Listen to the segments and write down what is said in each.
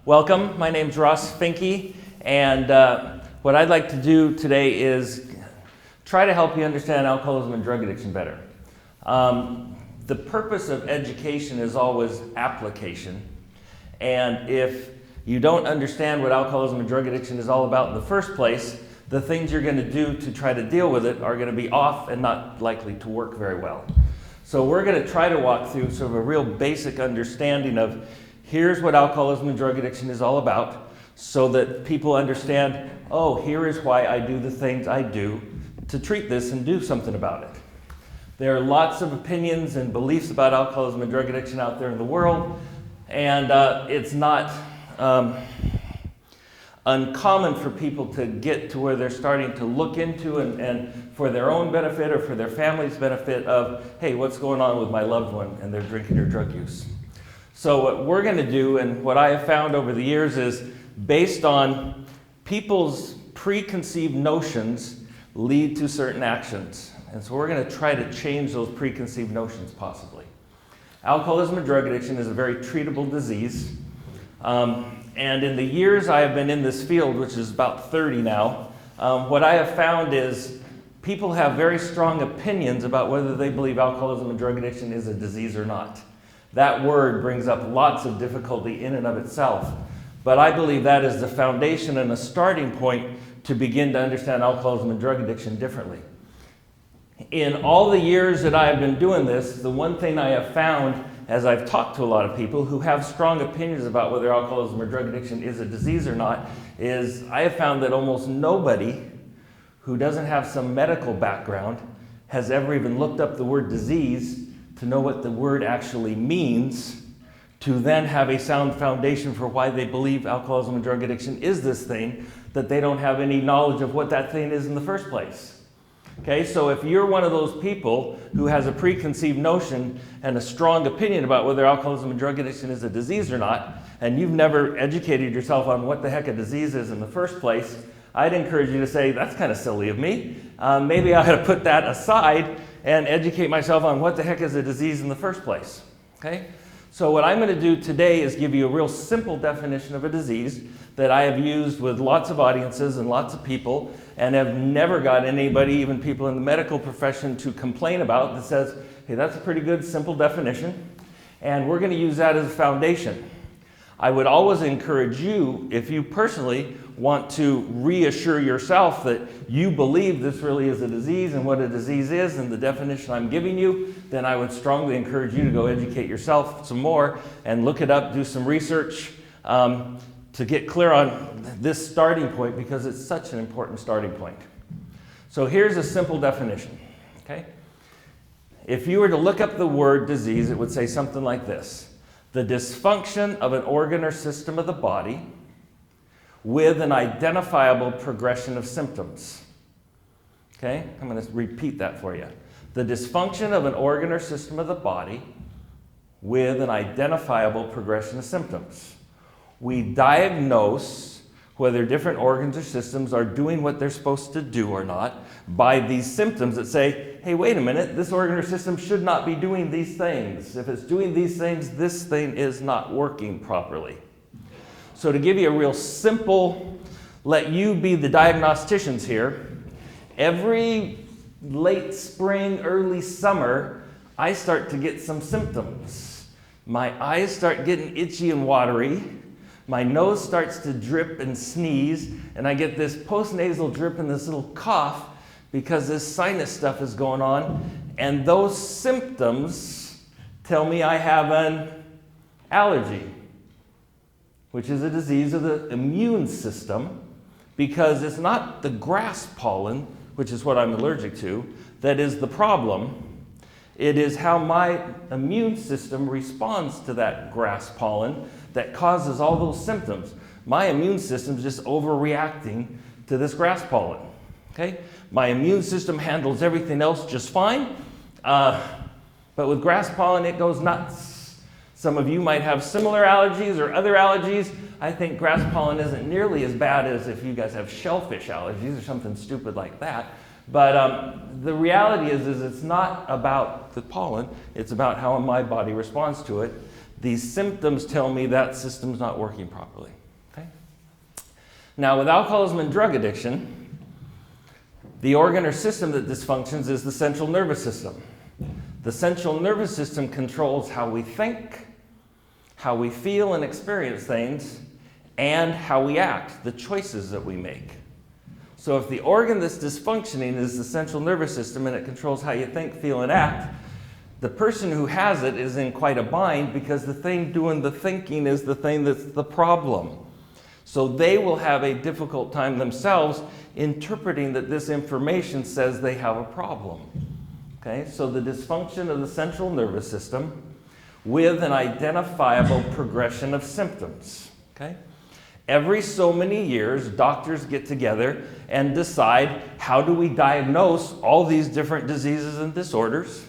Welcome, my name's Ross Finke, and what I'd like to do today is try to help you understand alcoholism and drug addiction better. The purpose of education is always application, and if you don't understand what alcoholism and drug addiction is all about in the first place, the things you're going to do to try to deal with it are going to be off and not likely to work very well. So we're going to try to walk through sort of a real basic understanding of here's what alcoholism and drug addiction is all about, so that people understand, oh, here is why I do the things I do to treat this and do something about it. There are lots of opinions and beliefs about alcoholism and drug addiction out there in the world, and it's not uncommon for people to get to where they're starting to look into and for their own benefit or for their family's benefit of, hey, what's going on with my loved one and their drinking or drug use. So what we're going to do, and what I have found over the years, is based on people's preconceived notions lead to certain actions. And so we're going to try to change those preconceived notions possibly. Alcoholism and drug addiction is a very treatable disease. And in the years I have been in this field, which is about 30 now, what I have found is people have very strong opinions about whether they believe alcoholism and drug addiction is a disease or not. That word brings up lots of difficulty in and of itself. But I believe that is the foundation and a starting point to begin to understand alcoholism and drug addiction differently. In all the years that I have been doing this, the one thing I have found as I've talked to a lot of people who have strong opinions about whether alcoholism or drug addiction is a disease or not, is I have found that almost nobody who doesn't have some medical background has ever even looked up the word disease to know what the word actually means, to then have a sound foundation for why they believe alcoholism and drug addiction is this thing, that they don't have any knowledge of what that thing is in the first place. Okay, so if you're one of those people who has a preconceived notion and a strong opinion about whether alcoholism and drug addiction is a disease or not, and you've never educated yourself on what the heck a disease is in the first place, I'd encourage you to say, that's kind of silly of me. Maybe I ought to put that aside and educate myself on what the heck is a disease in the first place. Okay? So what I'm going to do today is give you a real simple definition of a disease that I have used with lots of audiences and lots of people, and have never got anybody, even people in the medical profession, to complain about that says, hey, that's a pretty good simple definition, and we're going to use that as a foundation. I would always encourage you, if you personally want to reassure yourself that you believe this really is a disease and what a disease is and the definition I'm giving you, then I would strongly encourage you to go educate yourself some more and look it up, do some research to get clear on this starting point, because it's such an important starting point. So here's a simple definition. Okay? If you were to look up the word disease, it would say something like this: the dysfunction of an organ or system of the body with an identifiable progression of symptoms. Okay? I'm going to repeat that for you. The dysfunction of an organ or system of the body with an identifiable progression of symptoms. We diagnose whether different organs or systems are doing what they're supposed to do or not by these symptoms that say, hey, wait a minute, this organ or system should not be doing these things. If it's doing these things, this thing is not working properly. So to give you a real simple, let you be the diagnosticians here, every late spring, early summer, I start to get some symptoms. My eyes start getting itchy and watery. My nose starts to drip and sneeze, and I get this postnasal drip and this little cough because this sinus stuff is going on, and those symptoms tell me I have an allergy, which is a disease of the immune system, because it's not the grass pollen, which is what I'm allergic to, that is the problem. It is how my immune system responds to that grass pollen that causes all those symptoms. My immune system is just overreacting to this grass pollen. Okay? My immune system handles everything else just fine, but with grass pollen it goes nuts. Some of you might have similar allergies or other allergies. I think grass pollen isn't nearly as bad as if you guys have shellfish allergies or something stupid like that. But the reality is it's not about the pollen, it's about how my body responds to it these symptoms tell me that system's not working properly. Okay? Now, with alcoholism and drug addiction, the organ or system that dysfunctions is the central nervous system. The central nervous system controls how we think, how we feel and experience things, and how we act, the choices that we make. So if the organ that's dysfunctioning is the central nervous system and it controls how you think, feel, and act, the person who has it is in quite a bind because the thing doing the thinking is the thing that's the problem. So they will have a difficult time themselves interpreting that this information says they have a problem. Okay, so the dysfunction of the central nervous system with an identifiable progression of symptoms. Okay? Every so many years, doctors get together and decide how do we diagnose all these different diseases and disorders.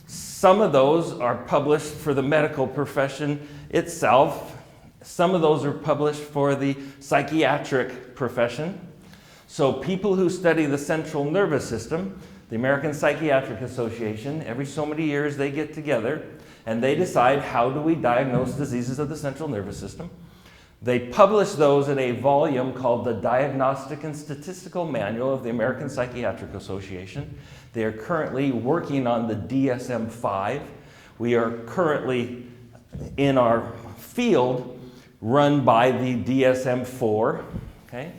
Some of those are published for the medical profession itself. Some of those are published for the psychiatric profession. So people who study the central nervous system, the American Psychiatric Association, every so many years they get together and they decide how do we diagnose diseases of the central nervous system. They publish those in a volume called the Diagnostic and Statistical Manual of the American Psychiatric Association. They are currently working on the DSM-5. We are currently in our field run by the DSM-4. Okay?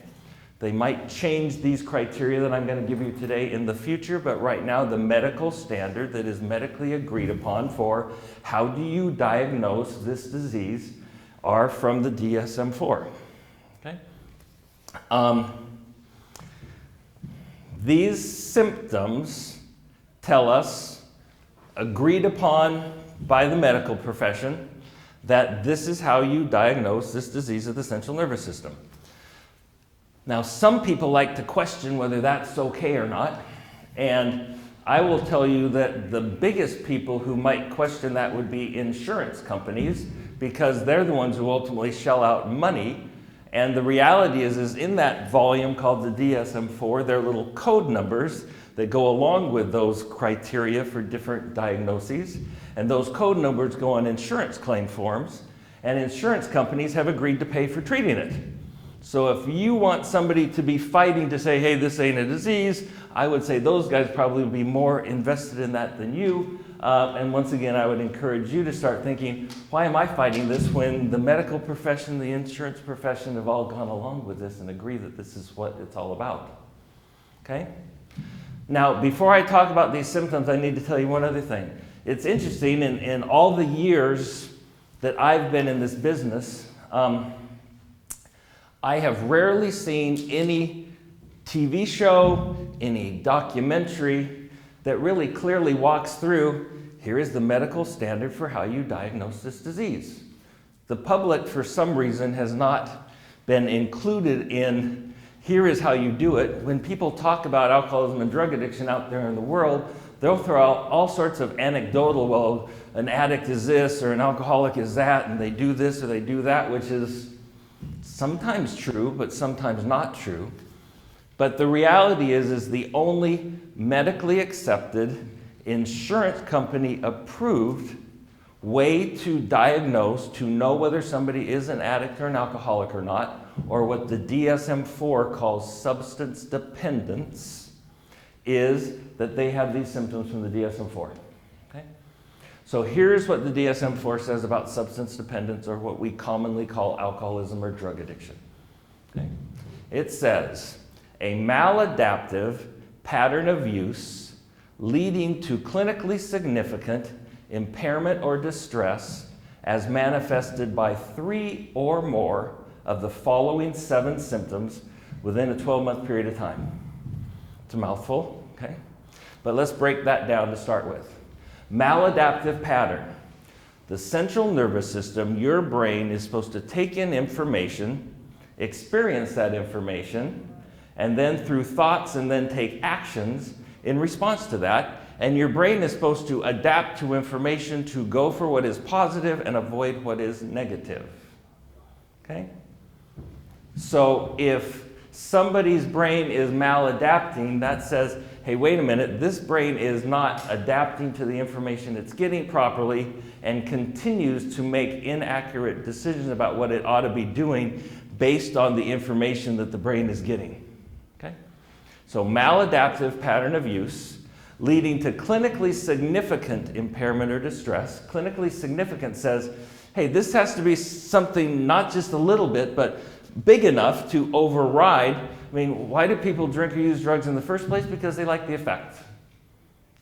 They might change these criteria that I'm going to give you today in the future, but right now the medical standard that is medically agreed upon for how do you diagnose this disease are from the DSM-4. Okay? These symptoms tell us, agreed upon by the medical profession, that this is how you diagnose this disease of the central nervous system. Now, some people like to question whether that's okay or not, and I will tell you that the biggest people who might question that would be insurance companies, because they're the ones who ultimately shell out money. And the reality is in that volume called the DSM-4, there are little code numbers that go along with those criteria for different diagnoses. And those code numbers go on insurance claim forms, and insurance companies have agreed to pay for treating it. So if you want somebody to be fighting to say, hey, this ain't a disease, I would say those guys probably would be more invested in that than you. And once again, I would encourage you to start thinking, why am I fighting this when the medical profession, the insurance profession have all gone along with this and agree that this is what it's all about? Okay? Now, before I talk about these symptoms, I need to tell you one other thing. It's interesting, in all the years that I've been in this business, I have rarely seen any TV show, any documentary that really clearly walks through, here is the medical standard for how you diagnose this disease. The public, for some reason, has not been included in, here is how you do it. When people talk about alcoholism and drug addiction out there in the world, they'll throw out all sorts of anecdotal, well, an addict is this or an alcoholic is that, and they do this or they do that, which is sometimes true, but sometimes not true. But the reality is the only medically accepted, insurance company approved way to diagnose, to know whether somebody is an addict or an alcoholic or not, or what the DSM-4 calls substance dependence, is that they have these symptoms from the DSM-4. Okay? So here's what the DSM-4 says about substance dependence, or what we commonly call alcoholism or drug addiction. Okay? It says, a maladaptive pattern of use leading to clinically significant impairment or distress as manifested by 3 or more of the following 7 symptoms within a 12-month period of time. It's a mouthful, okay? But let's break that down to start with. Maladaptive pattern. The central nervous system, your brain, is supposed to take in information, experience that information, and then through thoughts and then take actions in response to that. And your brain is supposed to adapt to information to go for what is positive and avoid what is negative. Okay? So if somebody's brain is maladapting, that says, hey, wait a minute, this brain is not adapting to the information it's getting properly and continues to make inaccurate decisions about what it ought to be doing based on the information that the brain is getting. Okay? So maladaptive pattern of use leading to clinically significant impairment or distress. Clinically significant says, hey, this has to be something not just a little bit, but big enough to override. I mean, why do people drink or use drugs in the first place? Because they like the effect.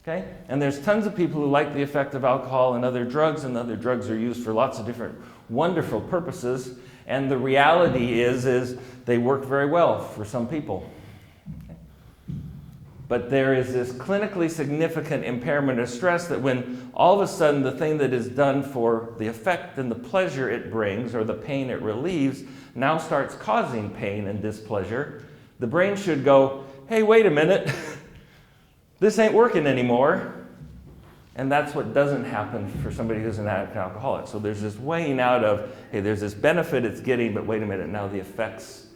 Okay? And there's tons of people who like the effect of alcohol and other drugs are used for lots of different wonderful purposes. And the reality is they work very well for some people. Okay? But there is this clinically significant impairment or stress that when all of a sudden the thing that is done for the effect and the pleasure it brings or the pain it relieves now starts causing pain and displeasure, the brain should go, hey, wait a minute, this ain't working anymore. And that's what doesn't happen for somebody who's an addict and alcoholic. So there's this weighing out of, hey, there's this benefit it's getting, but wait a minute, now the effects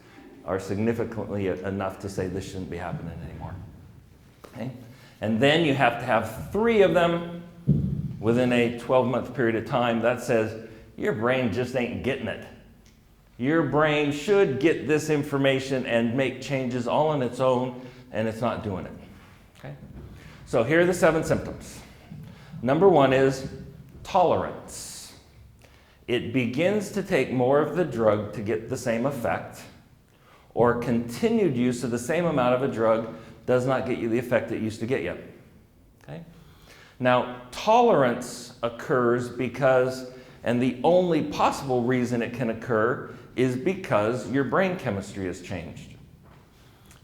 are significantly enough to say this shouldn't be happening anymore. Okay? And then you have to have 3 of them within a 12-month period of time. That says your brain just ain't getting it. Your brain should get this information and make changes all on its own, and it's not doing it. Okay? So here are the 7 symptoms. Number 1 is tolerance. It begins to take more of the drug to get the same effect, or continued use of the same amount of a drug does not get you the effect it used to get you. Okay? Now, tolerance occurs because, and the only possible reason it can occur is because your brain chemistry has changed.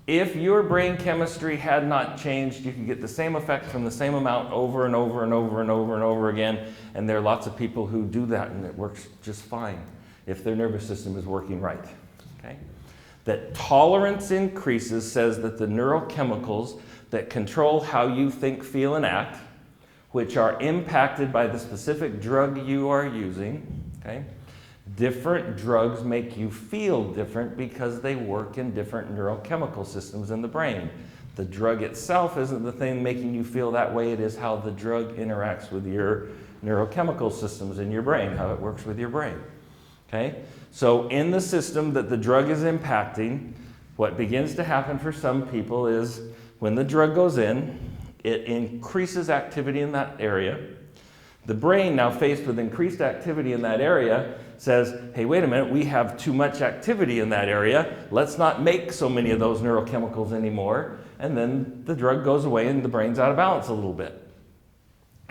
If your brain chemistry had not changed, you could get the same effect from the same amount over and over and over and over and over again, and there are lots of people who do that and it works just fine if their nervous system is working right. Okay? That tolerance increases says that the neurochemicals that control how you think, feel, and act, which are impacted by the specific drug you are using, okay? Different drugs make you feel different because they work in different neurochemical systems in the brain. The drug itself isn't the thing making you feel that way, it is how the drug interacts with your neurochemical systems in your brain, how it works with your brain. Okay? So in the system that the drug is impacting, what begins to happen for some people is when the drug goes in, it increases activity in that area. The brain, now faced with increased activity in that area, says, hey, wait a minute, we have too much activity in that area. Let's not make so many of those neurochemicals anymore. And then the drug goes away and the brain's out of balance a little bit.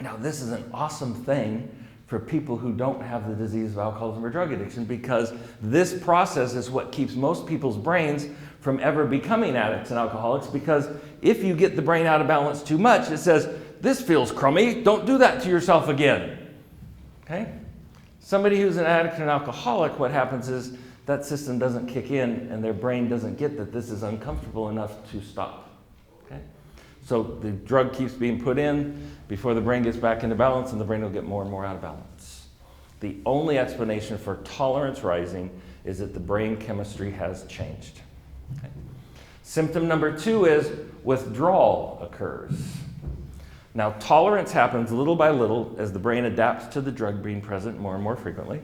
Now, this is an awesome thing for people who don't have the disease of alcoholism or drug addiction, because this process is what keeps most people's brains from ever becoming addicts and alcoholics, because if you get the brain out of balance too much, it says, this feels crummy, don't do that to yourself again. Okay? Somebody who's an addict and alcoholic, what happens is that system doesn't kick in and their brain doesn't get that this is uncomfortable enough to stop. Okay? So the drug keeps being put in before the brain gets back into balance, and the brain will get more and more out of balance. The only explanation for tolerance rising is that the brain chemistry has changed. Okay? Symptom number 2 is withdrawal occurs. Now, tolerance happens little by little as the brain adapts to the drug being present more and more frequently.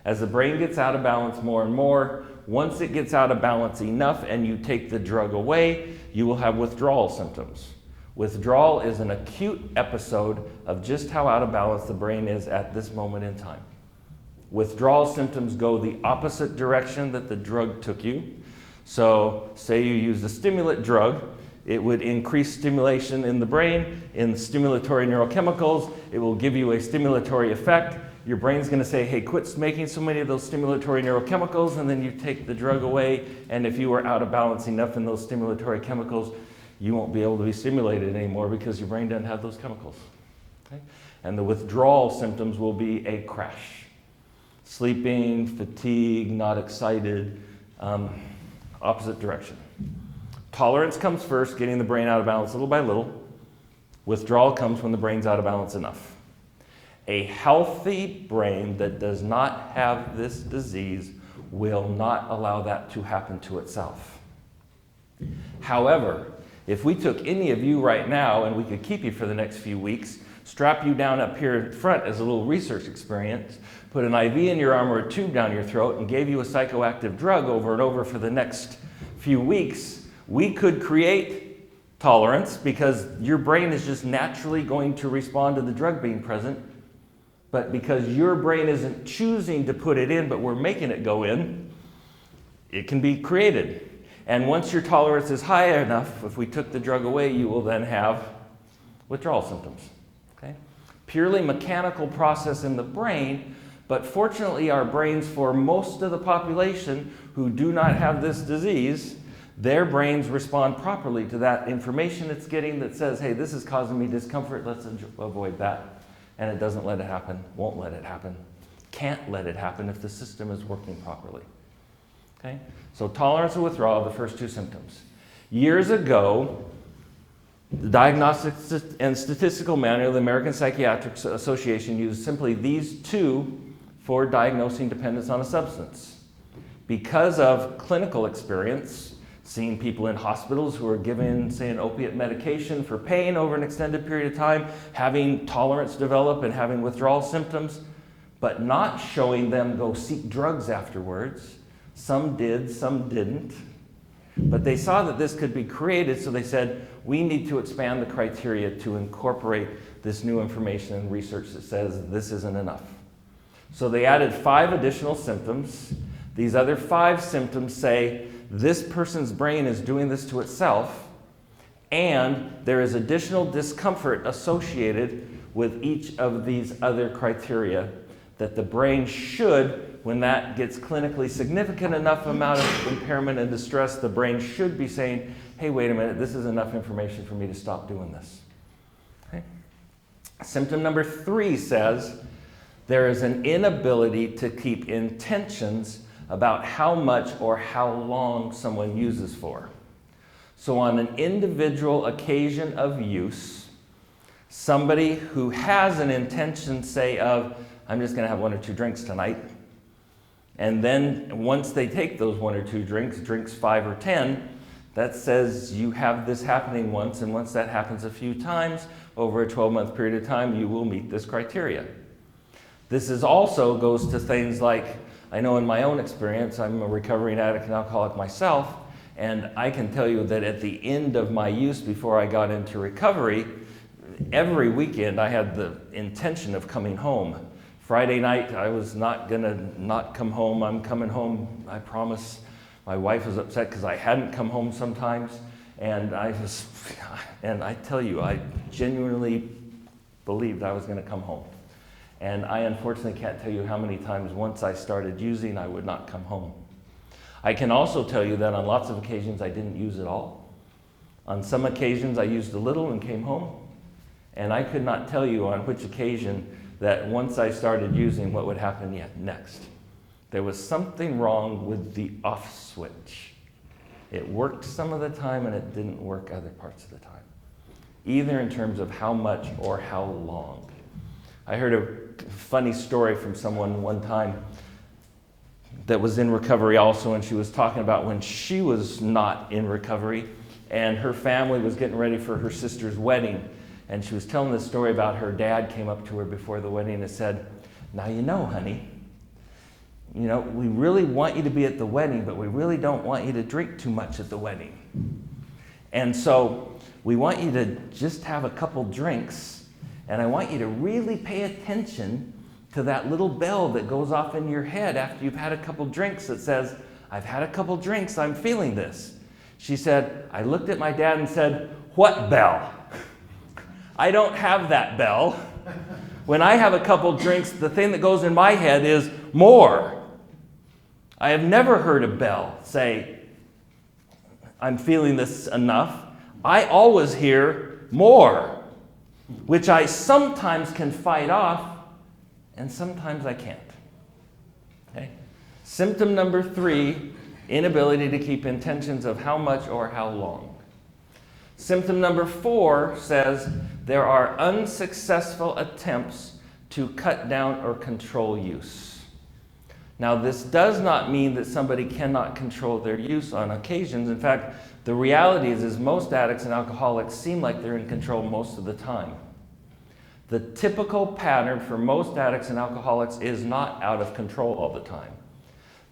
As the brain gets out of balance more and more, once it gets out of balance enough and you take the drug away, you will have withdrawal symptoms. Withdrawal is an acute episode of just how out of balance the brain is at this moment in time. Withdrawal symptoms go the opposite direction that the drug took you. So, say you use a stimulant drug, it would increase stimulation in the brain, in stimulatory neurochemicals. It will give you a stimulatory effect. Your brain's going to say, hey, quit making so many of those stimulatory neurochemicals, and then you take the drug away, and if you are out of balance enough in those stimulatory chemicals, you won't be able to be stimulated anymore because your brain doesn't have those chemicals. Okay? And the withdrawal symptoms will be a crash. Sleeping, fatigue, not excited, opposite direction. Tolerance comes first, getting the brain out of balance little by little. Withdrawal comes when the brain's out of balance enough. A healthy brain that does not have this disease will not allow that to happen to itself. However, if we took any of you right now and we could keep you for the next few weeks, strap you down up here in front as a little research experience, put an IV in your arm or a tube down your throat and gave you a psychoactive drug over and over for the next few weeks, we could create tolerance because your brain is just naturally going to respond to the drug being present. But because your brain isn't choosing to put it in, but we're making it go in, it can be created. And once your tolerance is high enough, if we took the drug away, you will then have withdrawal symptoms. Okay? Purely mechanical process in the brain, but fortunately our brains, for most of the population who do not have this disease, their brains respond properly to that information it's getting that says, hey, this is causing me discomfort, let's avoid that. And it doesn't let it happen, won't let it happen, can't let it happen if the system is working properly. Okay? So tolerance and withdrawal are the first two symptoms. Years ago, the Diagnostic and Statistical Manual of the American Psychiatric Association used simply these two for diagnosing dependence on a substance. Because of clinical experience, seeing people in hospitals who are given, say, an opiate medication for pain over an extended period of time, having tolerance develop and having withdrawal symptoms, but not showing them go seek drugs afterwards. Some did, some didn't. But they saw that this could be created, so they said, we need to expand the criteria to incorporate this new information and research that says this isn't enough. So they added 5 additional symptoms. These other 5 symptoms say, this person's brain is doing this to itself, and there is additional discomfort associated with each of these other criteria that the brain should, when that gets clinically significant enough amount of impairment and distress, the brain should be saying, hey, wait a minute, this is enough information for me to stop doing this. Okay? Symptom number 3 says there is an inability to keep intentions about how much or how long someone uses for. So on an individual occasion of use, somebody who has an intention, say, of, I'm just going to have 1 or 2 drinks tonight, and then once they take those 1 or 2 drinks 5 or 10, that says you have this happening once, and once that happens a few times, over a 12-month period of time, you will meet this criteria. This is also goes to things like, I know in my own experience, I'm a recovering addict and alcoholic myself, and I can tell you that at the end of my use before I got into recovery, every weekend I had the intention of coming home. Friday night, I was not going to not come home. I'm coming home, I promise. My wife was upset because I hadn't come home sometimes, and I tell you, I genuinely believed I was going to come home. And I unfortunately can't tell you how many times once I started using, I would not come home. I can also tell you that on lots of occasions I didn't use at all. On some occasions I used a little and came home. And I could not tell you on which occasion that once I started using what would happen yet next. There was something wrong with the off switch. It worked some of the time and it didn't work other parts of the time. Either in terms of how much or how long. I heard a funny story from someone one time that was in recovery also, and she was talking about when she was not in recovery and her family was getting ready for her sister's wedding. And she was telling this story about her dad came up to her before the wedding and said, now you know, honey, we really want you to be at the wedding, but we really don't want you to drink too much at the wedding. And so we want you to just have a couple drinks. And I want you to really pay attention to that little bell that goes off in your head after you've had a couple drinks that says, I've had a couple drinks, I'm feeling this. She said, I looked at my dad and said, what bell? I don't have that bell. When I have a couple drinks, the thing that goes in my head is more. I have never heard a bell say, I'm feeling this enough. I always hear more, which I sometimes can fight off, and sometimes I can't. Okay? Symptom number 3, inability to keep intentions of how much or how long. Symptom number 4 says there are unsuccessful attempts to cut down or control use. Now, this does not mean that somebody cannot control their use on occasions. In fact, the reality is most addicts and alcoholics seem like they're in control most of the time. The typical pattern for most addicts and alcoholics is not out of control all the time.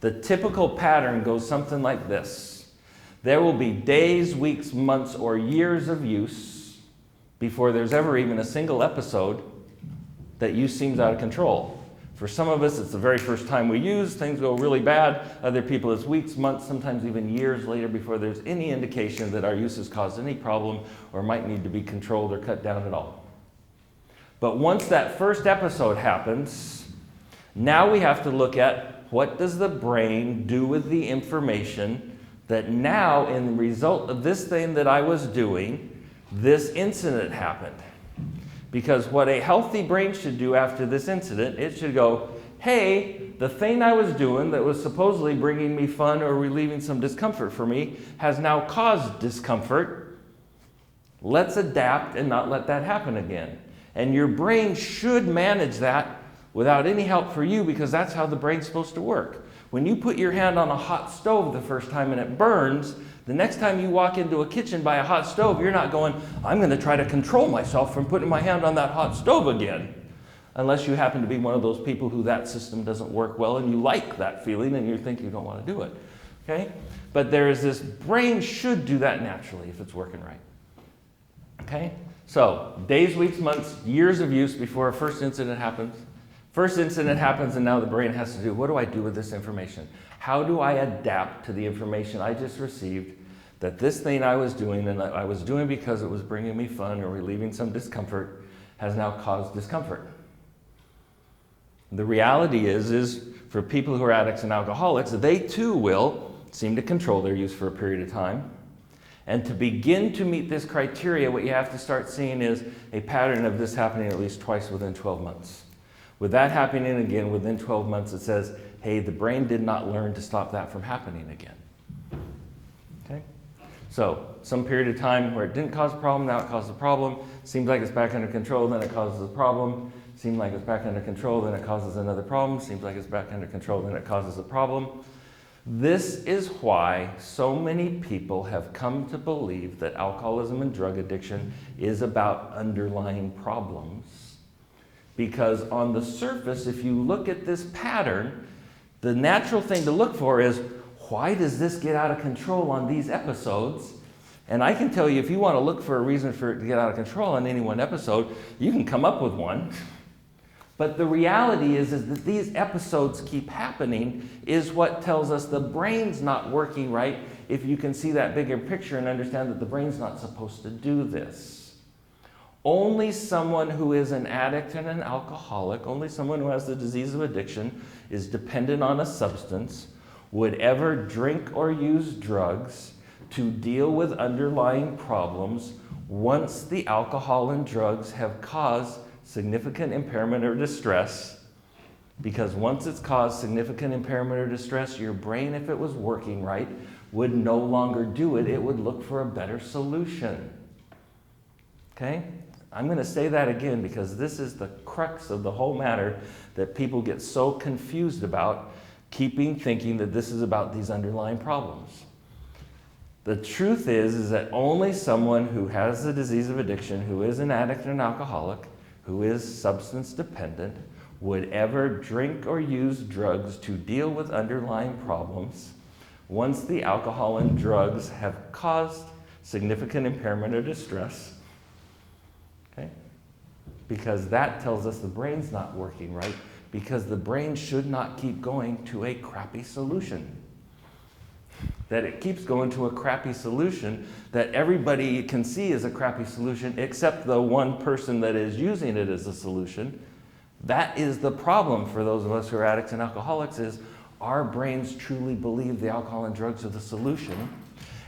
The typical pattern goes something like this. There will be days, weeks, months, or years of use before there's ever even a single episode that use seems out of control. For some of us, it's the very first time we use, things go really bad. Other people, it's weeks, months, sometimes even years later before there's any indication that our use has caused any problem or might need to be controlled or cut down at all. But once that first episode happens, now we have to look at what does the brain do with the information that now, in the result of this thing that I was doing, this incident happened. Because what a healthy brain should do after this incident, it should go, hey, the thing I was doing that was supposedly bringing me fun or relieving some discomfort for me has now caused discomfort. Let's adapt and not let that happen again. And your brain should manage that without any help for you, because that's how the brain's supposed to work. When you put your hand on a hot stove the first time and it burns, the next time you walk into a kitchen by a hot stove, you're not going, I'm going to try to control myself from putting my hand on that hot stove again. Unless you happen to be one of those people who that system doesn't work well and you like that feeling and you think you don't want to do it. Okay? But there is this, brain should do that naturally if it's working right. Okay? So, days, weeks, months, years of use before a first incident happens. First incident happens and now the brain has to do, what do I do with this information? How do I adapt to the information I just received that this thing I was doing, and I was doing because it was bringing me fun or relieving some discomfort, has now caused discomfort? The reality is for people who are addicts and alcoholics, they too will seem to control their use for a period of time. And to begin to meet this criteria, what you have to start seeing is a pattern of this happening at least twice within 12 months. With that happening again within 12 months, it says, hey, the brain did not learn to stop that from happening again. Okay? So, some period of time where it didn't cause a problem, now it caused a problem. Seems like it's back under control, then it causes a problem. Seems like it's back under control, then it causes another problem. Seems like it's back under control, then it causes a problem. This is why so many people have come to believe that alcoholism and drug addiction is about underlying problems. Because on the surface, if you look at this pattern, the natural thing to look for is, why does this get out of control on these episodes? And I can tell you, if you want to look for a reason for it to get out of control on any one episode, you can come up with one. But the reality is that these episodes keep happening is what tells us the brain's not working right, if you can see that bigger picture and understand that the brain's not supposed to do this. Only someone who is an addict and an alcoholic, only someone who has the disease of addiction, is dependent on a substance, would ever drink or use drugs to deal with underlying problems once the alcohol and drugs have caused significant impairment or distress. Because once it's caused significant impairment or distress, your brain, if it was working right, would no longer do it. It would look for a better solution. Okay? I'm going to say that again because this is the crux of the whole matter that people get so confused about, thinking that this is about these underlying problems. The truth is that only someone who has the disease of addiction, who is an addict and an alcoholic, who is substance dependent, would ever drink or use drugs to deal with underlying problems once the alcohol and drugs have caused significant impairment or distress. Okay? Because that tells us the brain's not working right, because the brain should not keep going to a crappy solution. That it keeps going to a crappy solution that everybody can see is a crappy solution except the one person that is using it as a solution. That is the problem for those of us who are addicts and alcoholics, is our brains truly believe the alcohol and drugs are the solution.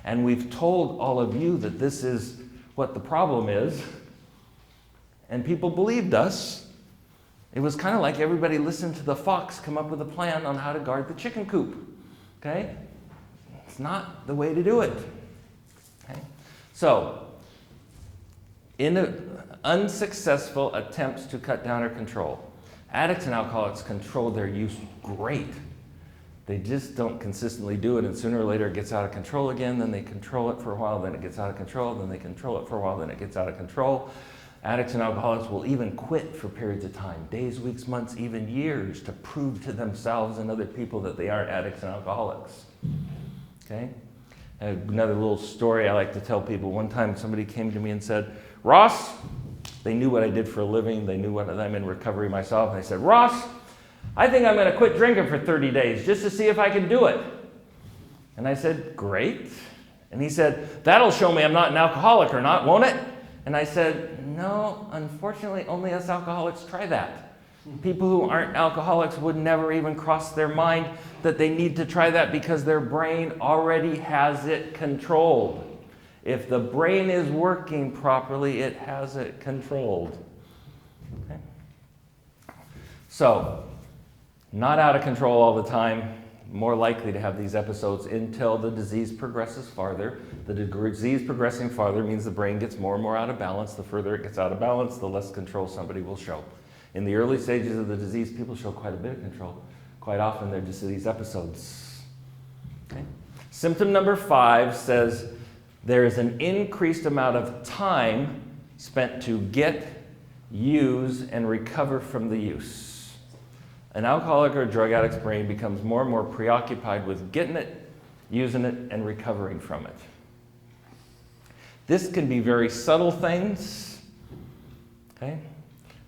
And we've told all of you that this is what the problem is. And people believed us. It was kind of like everybody listened to the fox come up with a plan on how to guard the chicken coop. Okay? It's not the way to do it. Okay? So, in unsuccessful attempts to cut down or control, addicts and alcoholics control their use great. They just don't consistently do it, and sooner or later it gets out of control again, then they control it for a while, then it gets out of control, then they control it for a while, then it gets out of control. Addicts and alcoholics will even quit for periods of time, days, weeks, months, even years, to prove to themselves and other people that they aren't addicts and alcoholics. Okay? Another little story I like to tell people. One time somebody came to me and said, Ross, they knew what I did for a living, they knew what I'm in recovery myself, and they said, Ross, I think I'm going to quit drinking for 30 days just to see if I can do it. And I said, great. And he said, that'll show me I'm not an alcoholic or not, won't it? And I said, no, unfortunately, only us alcoholics try that. People who aren't alcoholics would never even cross their mind that they need to try that because their brain already has it controlled. If the brain is working properly, it has it controlled. Okay? So, not out of control all the time, more likely to have these episodes until the disease progresses farther. The disease progressing farther means the brain gets more and more out of balance. The further it gets out of balance, the less control somebody will show. In the early stages of the disease, people show quite a bit of control. Quite often, they're just these episodes. Okay? Symptom number 5 says there is an increased amount of time spent to get, use, and recover from the use. An alcoholic or a drug addict's brain becomes more and more preoccupied with getting it, using it, and recovering from it. This can be very subtle things. Okay?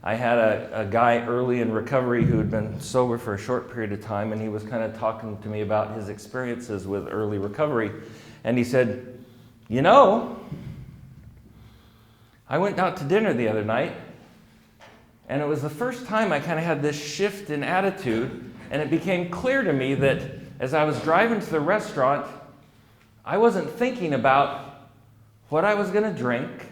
I had a guy early in recovery who had been sober for a short period of time, and he was kind of talking to me about his experiences with early recovery. And he said, you know, I went out to dinner the other night, and it was the first time I kind of had this shift in attitude, and it became clear to me that as I was driving to the restaurant, I wasn't thinking about what I was going to drink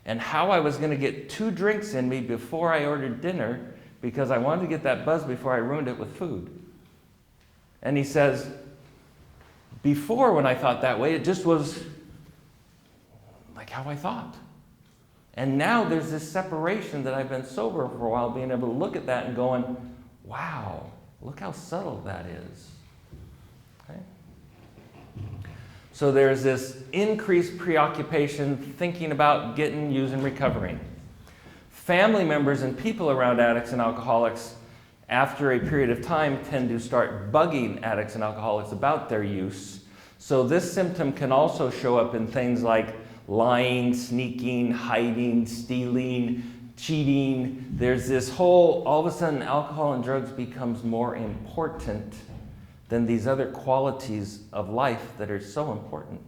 and how I was going to get 2 drinks in me before I ordered dinner because I wanted to get that buzz before I ruined it with food. And he says, before when I thought that way, it just was like how I thought. And now there's this separation that I've been sober for a while, being able to look at that and going, wow, look how subtle that is. Okay? So there's this increased preoccupation, thinking about getting, using, recovering. Family members and people around addicts and alcoholics, after a period of time, tend to start bugging addicts and alcoholics about their use. So this symptom can also show up in things like lying, sneaking, hiding, stealing, cheating. There's this whole, all of a sudden, alcohol and drugs becomes more important than these other qualities of life that are so important,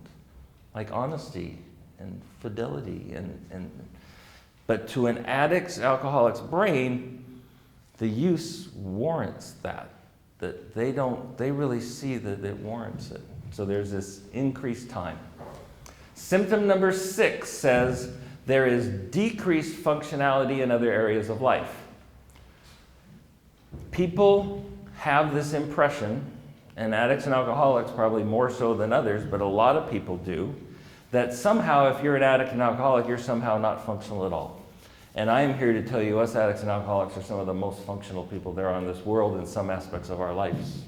like honesty and fidelity. But to an addict's, alcoholic's brain, the use warrants that they really see that it warrants it. So there's this increased time. Symptom number 6 says there is decreased functionality in other areas of life. People have this impression, and addicts and alcoholics probably more so than others, but a lot of people do, that somehow if you're an addict and alcoholic, you're somehow not functional at all. And I am here to tell you, us addicts and alcoholics are some of the most functional people there are in this world in some aspects of our lives,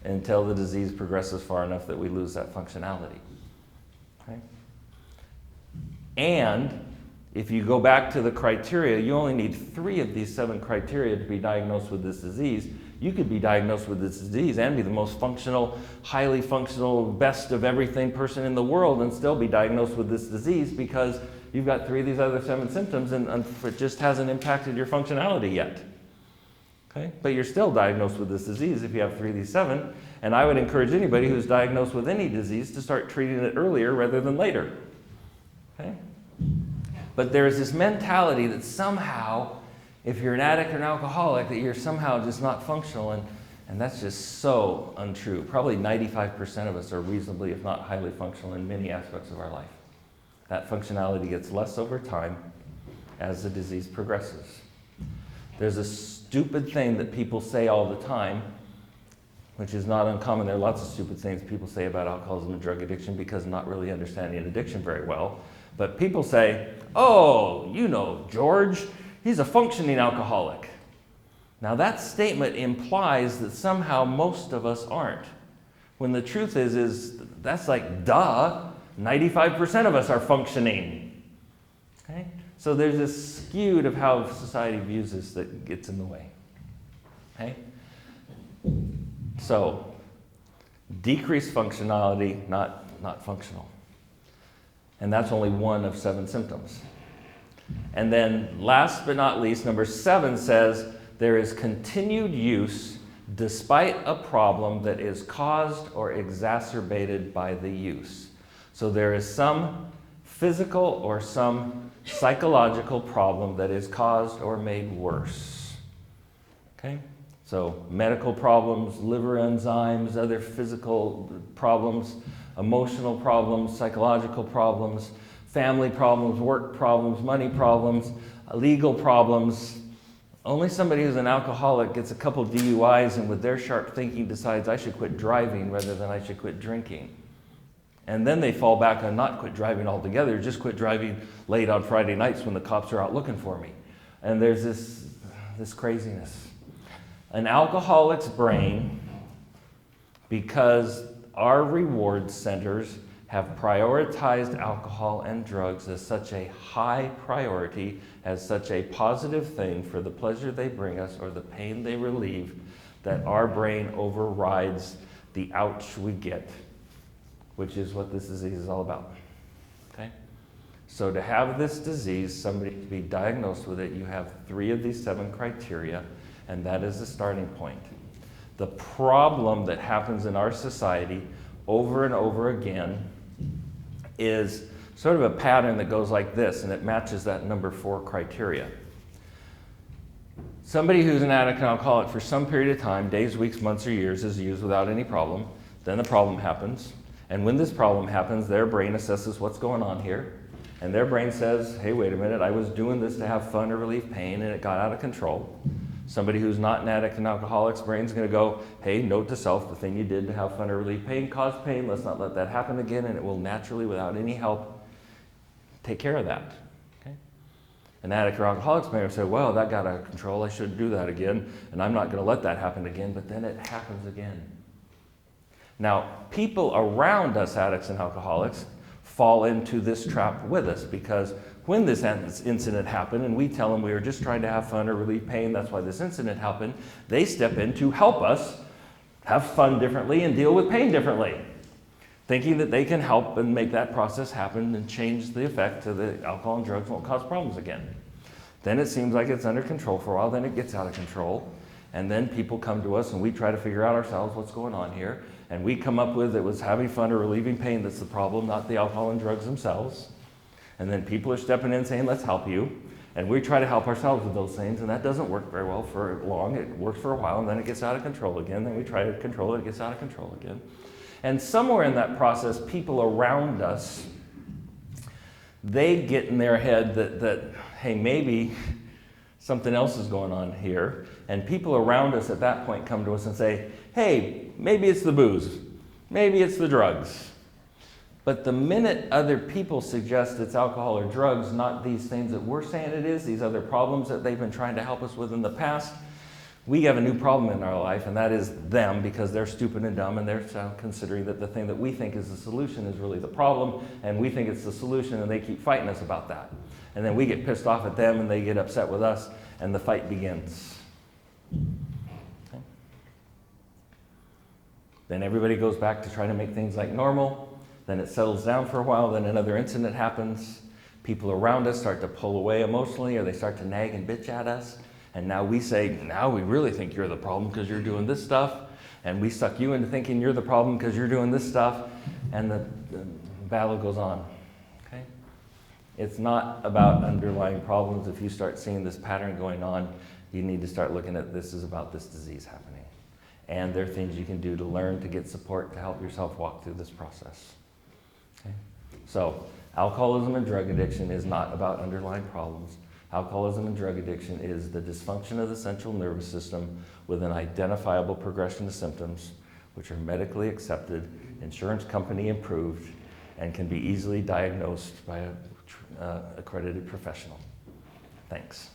until the disease progresses far enough that we lose that functionality. Okay? And if you go back to the criteria, you only need 3 of these 7 criteria to be diagnosed with this disease. You could be diagnosed with this disease and be the most functional, highly functional, best of everything person in the world and still be diagnosed with this disease because you've got 3 of these other 7 symptoms and it just hasn't impacted your functionality yet. Okay? But you're still diagnosed with this disease if you have 3 of these 7. And I would encourage anybody who's diagnosed with any disease to start treating it earlier rather than later. Okay? But there's this mentality that somehow, if you're an addict or an alcoholic, that you're somehow just not functional, and that's just so untrue. Probably 95% of us are reasonably, if not highly functional in many aspects of our life. That functionality gets less over time as the disease progresses. There's a stupid thing that people say all the time, which is not uncommon. There are lots of stupid things people say about alcoholism and drug addiction because not really understanding addiction very well. But people say, oh, you know, George, he's a functioning alcoholic. Now that statement implies that somehow most of us aren't. When the truth is that's like, duh, 95% of us are functioning. Okay? So there's this skewed of how society views this that gets in the way. Okay? So, decreased functionality, not functional. And that's only one of 7 symptoms. And then last but not least, number 7 says, there is continued use despite a problem that is caused or exacerbated by the use. So there is some physical or some psychological problem that is caused or made worse. Okay? So medical problems, liver enzymes, other physical problems, emotional problems, psychological problems, family problems, work problems, money problems, legal problems. Only somebody who's an alcoholic gets a couple DUIs and with their sharp thinking decides I should quit driving rather than I should quit drinking. And then they fall back on not quit driving altogether, just quit driving late on Friday nights when the cops are out looking for me. And there's this craziness. An alcoholic's brain, because our reward centers have prioritized alcohol and drugs as such a high priority, as such a positive thing for the pleasure they bring us or the pain they relieve, that our brain overrides the ouch we get, which is what this disease is all about. Okay? So to have this disease, somebody to be diagnosed with it, you have 3 of these 7 criteria, and that is the starting point. The problem that happens in our society over and over again is sort of a pattern that goes like this, and it matches that number 4 criteria. Somebody who's an addict and alcoholic for some period of time, days, weeks, months, or years, is used without any problem. Then the problem happens. And when this problem happens, their brain assesses what's going on here. And their brain says, hey, wait a minute, I was doing this to have fun or relieve pain, and it got out of control. Somebody who's not an addict and alcoholic's brain's going to go, hey, note to self, the thing you did to have fun or relieve pain caused pain. Let's not let that happen again, and it will naturally, without any help, take care of that. Okay? An addict or alcoholic's brain will say, well, that got out of control. I shouldn't do that again, and I'm not going to let that happen again, but then it happens again. Now, people around us, addicts and alcoholics, fall into this trap with us because when this incident happened and we tell them we were just trying to have fun or relieve pain, that's why this incident happened, they step in to help us have fun differently and deal with pain differently, thinking that they can help and make that process happen and change the effect so that alcohol and drugs won't cause problems again. Then it seems like it's under control for a while, then it gets out of control, and then people come to us and we try to figure out ourselves what's going on here, and we come up with it was having fun or relieving pain that's the problem, not the alcohol and drugs themselves. And then people are stepping in saying, let's help you. And we try to help ourselves with those things, and that doesn't work very well for long. It works for a while, and then it gets out of control again. Then we try to control it, it gets out of control again. And somewhere in that process, people around us, they get in their head that hey, maybe something else is going on here. And people around us at that point come to us and say, hey, maybe it's the booze. Maybe it's the drugs. But the minute other people suggest it's alcohol or drugs, not these things that we're saying it is, these other problems that they've been trying to help us with in the past, we have a new problem in our life, and that is them, because they're stupid and dumb, and they're considering that the thing that we think is the solution is really the problem, and we think it's the solution, and they keep fighting us about that. And then we get pissed off at them, and they get upset with us, and the fight begins. Okay. Then everybody goes back to trying to make things like normal. Then it settles down for a while, then another incident happens. People around us start to pull away emotionally, or they start to nag and bitch at us. And now we say, now we really think you're the problem because you're doing this stuff. And we suck you into thinking you're the problem because you're doing this stuff. And the battle goes on. Okay? It's not about underlying problems. If you start seeing this pattern going on, you need to start looking at this is about this disease happening. And there are things you can do to learn, to get support, to help yourself walk through this process. Okay? So, alcoholism and drug addiction is not about underlying problems. Alcoholism and drug addiction is the dysfunction of the central nervous system with an identifiable progression of symptoms, which are medically accepted, insurance company approved, and can be easily diagnosed by an accredited professional. Thanks.